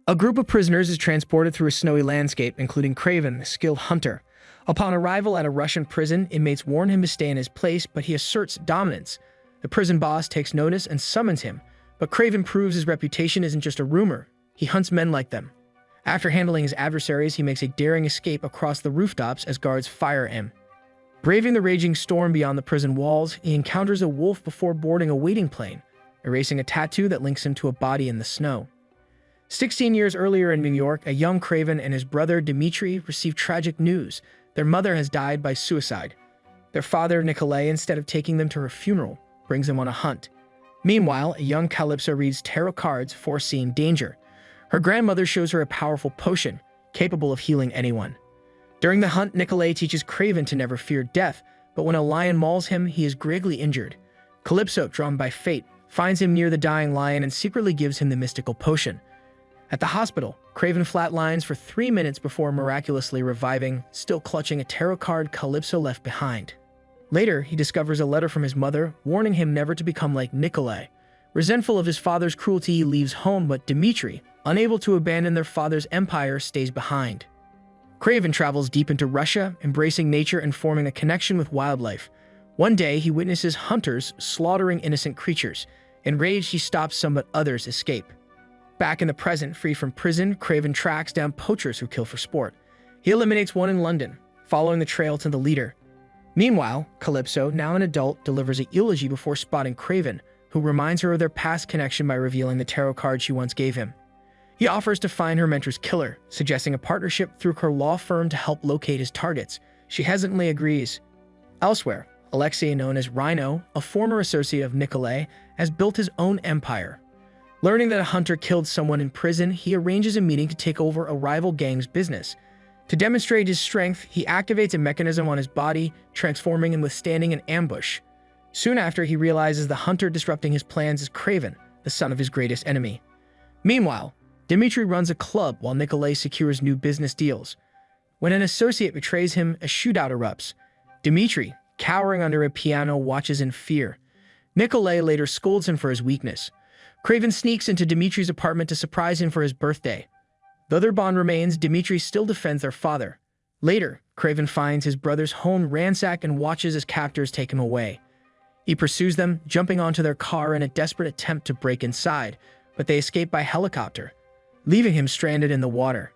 A group of prisoners is transported through a snowy landscape, including Kraven, a skilled hunter. Upon arrival at a Russian prison, inmates warn him to stay in his place, but he asserts dominance. The prison boss takes notice and summons him, but Kraven proves his reputation isn't just a rumor. He hunts men like them. After handling his adversaries, he makes a daring escape across the rooftops as guards fire at him. Braving the raging storm beyond the prison walls, he encounters a wolf before boarding a waiting plane, erasing a tattoo that links him to a body in the snow. 16 years earlier in New York, a young Kraven and his brother Dmitri receive tragic news. Their mother has died by suicide. Their father, Nikolai, instead of taking them to her funeral, brings them on a hunt. Meanwhile, a young Calypso reads tarot cards foreseeing danger. Her grandmother shows her a powerful potion, capable of healing anyone. During the hunt, Nikolai teaches Kraven to never fear death, but when a lion mauls him, he is gravely injured. Calypso, drawn by fate, finds him near the dying lion and secretly gives him the mystical potion. At the hospital, Kraven flatlines for 3 minutes before miraculously reviving, still clutching a tarot card Calypso left behind. Later, he discovers a letter from his mother, warning him never to become like Nikolai. Resentful of his father's cruelty, he leaves home, but Dmitri, unable to abandon their father's empire, stays behind. Kraven travels deep into Russia, embracing nature and forming a connection with wildlife. One day, he witnesses hunters slaughtering innocent creatures. Enraged, he stops some, but others escape. Back in the present, free from prison, Kraven tracks down poachers who kill for sport. He eliminates one in London, following the trail to the leader. Meanwhile, Calypso, now an adult, delivers a eulogy before spotting Kraven, who reminds her of their past connection by revealing the tarot card she once gave him. He offers to find her mentor's killer, suggesting a partnership through her law firm to help locate his targets. She hesitantly agrees. Elsewhere, Alexei, known as Rhino, a former associate of Nikolai, has built his own empire. Learning that a hunter killed someone in prison, he arranges a meeting to take over a rival gang's business. To demonstrate his strength, he activates a mechanism on his body, transforming and withstanding an ambush. Soon after, he realizes the hunter disrupting his plans is Kraven, the son of his greatest enemy. Meanwhile, Dmitri runs a club while Nikolai secures new business deals. When an associate betrays him, a shootout erupts. Dmitri, cowering under a piano, watches in fear. Nikolai later scolds him for his weakness. Kraven sneaks into Dmitri's apartment to surprise him for his birthday. Though their bond remains, Dmitri still defends their father. Later, Kraven finds his brother's home ransacked and watches as captors take him away. He pursues them, jumping onto their car in a desperate attempt to break inside, but they escape by helicopter, leaving him stranded in the water.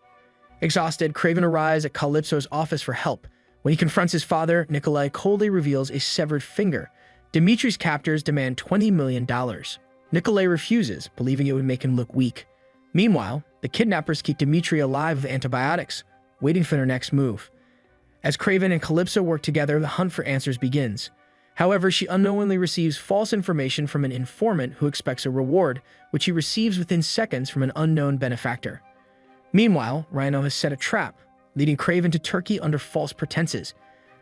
Exhausted, Kraven arrives at Calypso's office for help. When he confronts his father, Nikolai coldly reveals a severed finger. Dmitri's captors demand $20 million. Nikolai refuses, believing it would make him look weak. Meanwhile, the kidnappers keep Dmitri alive with antibiotics, waiting for their next move. As Kraven and Calypso work together, the hunt for answers begins. However, she unknowingly receives false information from an informant who expects a reward, which he receives within seconds from an unknown benefactor. Meanwhile, Rhino has set a trap, leading Kraven to Turkey under false pretenses.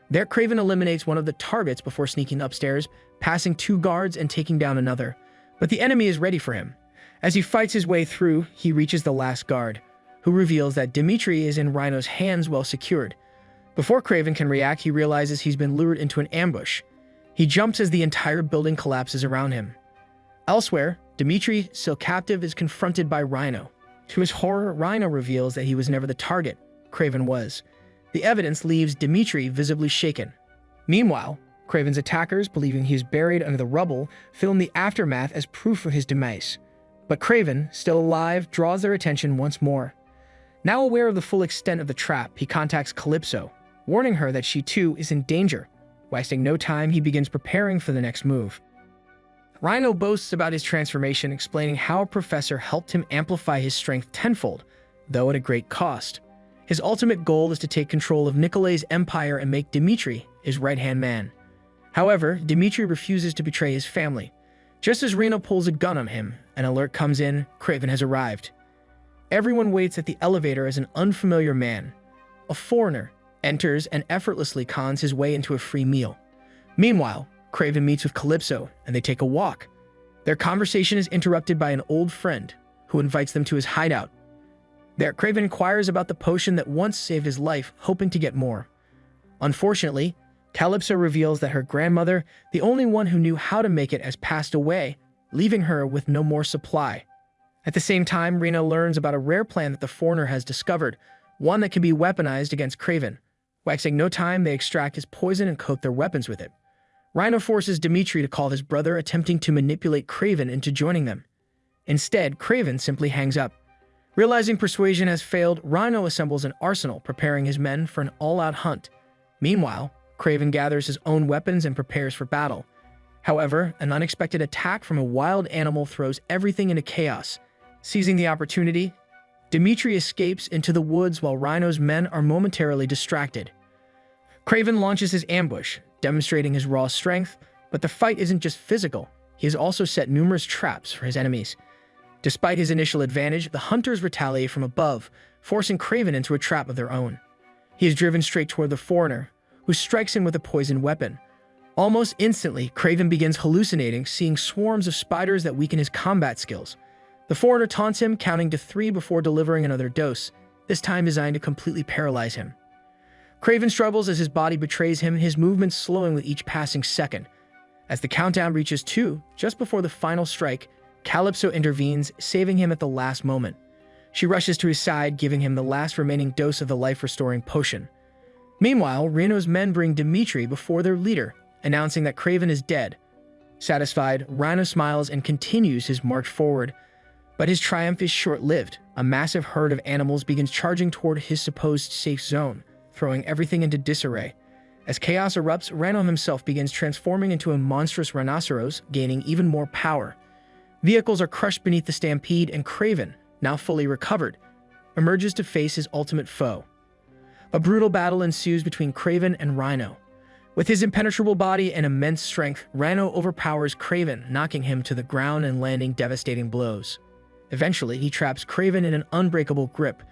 There, Kraven eliminates one of the targets before sneaking upstairs, passing 2 guards and taking down another. But the enemy is ready for him. As he fights his way through, he reaches the last guard, who reveals that Dmitri is in Rhino's hands well secured. Before Kraven can react, he realizes he's been lured into an ambush. He jumps as the entire building collapses around him. Elsewhere, Dmitri, still captive, is confronted by Rhino. To his horror, Rhino reveals that he was never the target. Kraven was. The evidence leaves Dmitri visibly shaken. Meanwhile, Kraven's attackers, believing he is buried under the rubble, film the aftermath as proof of his demise. But Kraven, still alive, draws their attention once more. Now aware of the full extent of the trap, he contacts Calypso, warning her that she too is in danger. Wasting no time, he begins preparing for the next move. Rhino boasts about his transformation, explaining how a professor helped him amplify his strength tenfold, though at a great cost. His ultimate goal is to take control of Nikolai's empire and make Dmitri his right-hand man. However, Dmitri refuses to betray his family. Just as Rhino pulls a gun on him, an alert comes in. Kraven has arrived. Everyone waits at the elevator as an unfamiliar man, a foreigner, enters and effortlessly cons his way into a free meal. Meanwhile, Kraven meets with Calypso and they take a walk. Their conversation is interrupted by an old friend who invites them to his hideout. There, Kraven inquires about the potion that once saved his life, hoping to get more. Unfortunately, Calypso reveals that her grandmother, the only one who knew how to make it, has passed away, leaving her with no more supply. At the same time, Reno learns about a rare plan that the foreigner has discovered, one that can be weaponized against Kraven. Waxing no time, they extract his poison and coat their weapons with it. Rhino forces Dimitri to call his brother, attempting to manipulate Kraven into joining them. Instead, Kraven simply hangs up. Realizing persuasion has failed, Rhino assembles an arsenal, preparing his men for an all-out hunt. Meanwhile, Kraven gathers his own weapons and prepares for battle. However, an unexpected attack from a wild animal throws everything into chaos. Seizing the opportunity, Dimitri escapes into the woods while Rhino's men are momentarily distracted. Kraven launches his ambush, demonstrating his raw strength, but the fight isn't just physical. He has also set numerous traps for his enemies. Despite his initial advantage, the hunters retaliate from above, forcing Kraven into a trap of their own. He is driven straight toward the foreigner, who strikes him with a poisoned weapon. Almost instantly, Kraven begins hallucinating, seeing swarms of spiders that weaken his combat skills. The foreigner taunts him, counting to 3 before delivering another dose, this time designed to completely paralyze him. Kraven struggles as his body betrays him, his movements slowing with each passing second. As the countdown reaches 2, just before the final strike, Calypso intervenes, saving him at the last moment. She rushes to his side, giving him the last remaining dose of the life-restoring potion. Meanwhile, Reno's men bring Dimitri before their leader, announcing that Kraven is dead. Satisfied, Rhino smiles and continues his march forward. But his triumph is short-lived. A massive herd of animals begins charging toward his supposed safe zone, throwing everything into disarray. As chaos erupts, Rhino himself begins transforming into a monstrous rhinoceros, gaining even more power. Vehicles are crushed beneath the stampede, and Kraven, now fully recovered, emerges to face his ultimate foe. A brutal battle ensues between Kraven and Rhino. With his impenetrable body and immense strength, Rhino overpowers Kraven, knocking him to the ground and landing devastating blows. Eventually, he traps Kraven in an unbreakable grip,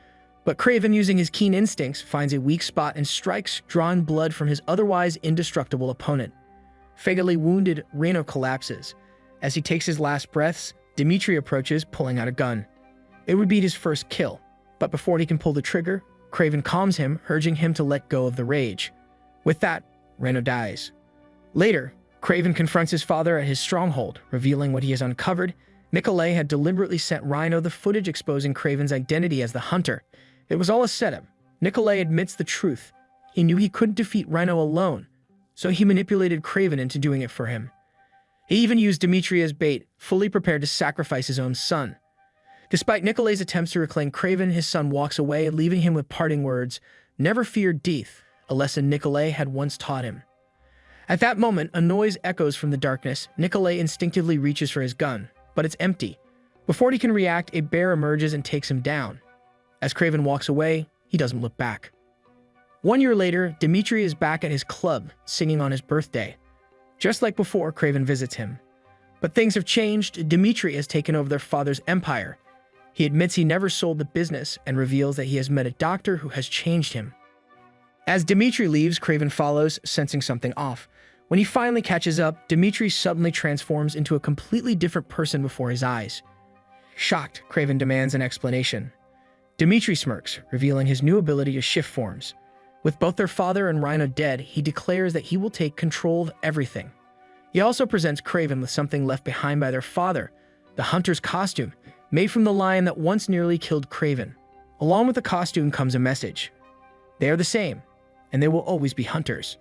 but Kraven, using his keen instincts, finds a weak spot and strikes, drawing blood from his otherwise indestructible opponent. Fatally wounded, Reno collapses. As he takes his last breaths, Dimitri approaches, pulling out a gun. It would be his first kill, but before he can pull the trigger, Kraven calms him, urging him to let go of the rage. With that, Reno dies. Later, Kraven confronts his father at his stronghold, revealing what he has uncovered. Nikolai had deliberately sent Rhino the footage exposing Kraven's identity as the hunter. It was all a setup. Nikolai admits the truth. He knew he couldn't defeat Rhino alone, so he manipulated Kraven into doing it for him. He even used Dimitri as bait, fully prepared to sacrifice his own son. Despite Nikolai's attempts to reclaim Kraven, his son walks away, leaving him with parting words, "Never fear death," a lesson Nikolai had once taught him. At that moment, a noise echoes from the darkness. Nikolai instinctively reaches for his gun, but it's empty. Before he can react, a bear emerges and takes him down. As Kraven walks away, he doesn't look back. 1 year later, Dimitri is back at his club, singing on his birthday. Just like before, Kraven visits him. But things have changed. Dimitri has taken over their father's empire. He admits he never sold the business and reveals that he has met a doctor who has changed him. As Dimitri leaves, Kraven follows, sensing something off. When he finally catches up, Dimitri suddenly transforms into a completely different person before his eyes. Shocked, Kraven demands an explanation. Dimitri smirks, revealing his new ability to shift forms. With both their father and Rhino dead, he declares that he will take control of everything. He also presents Kraven with something left behind by their father, the hunter's costume, made from the lion that once nearly killed Kraven. Along with the costume comes a message. They are the same, and they will always be hunters.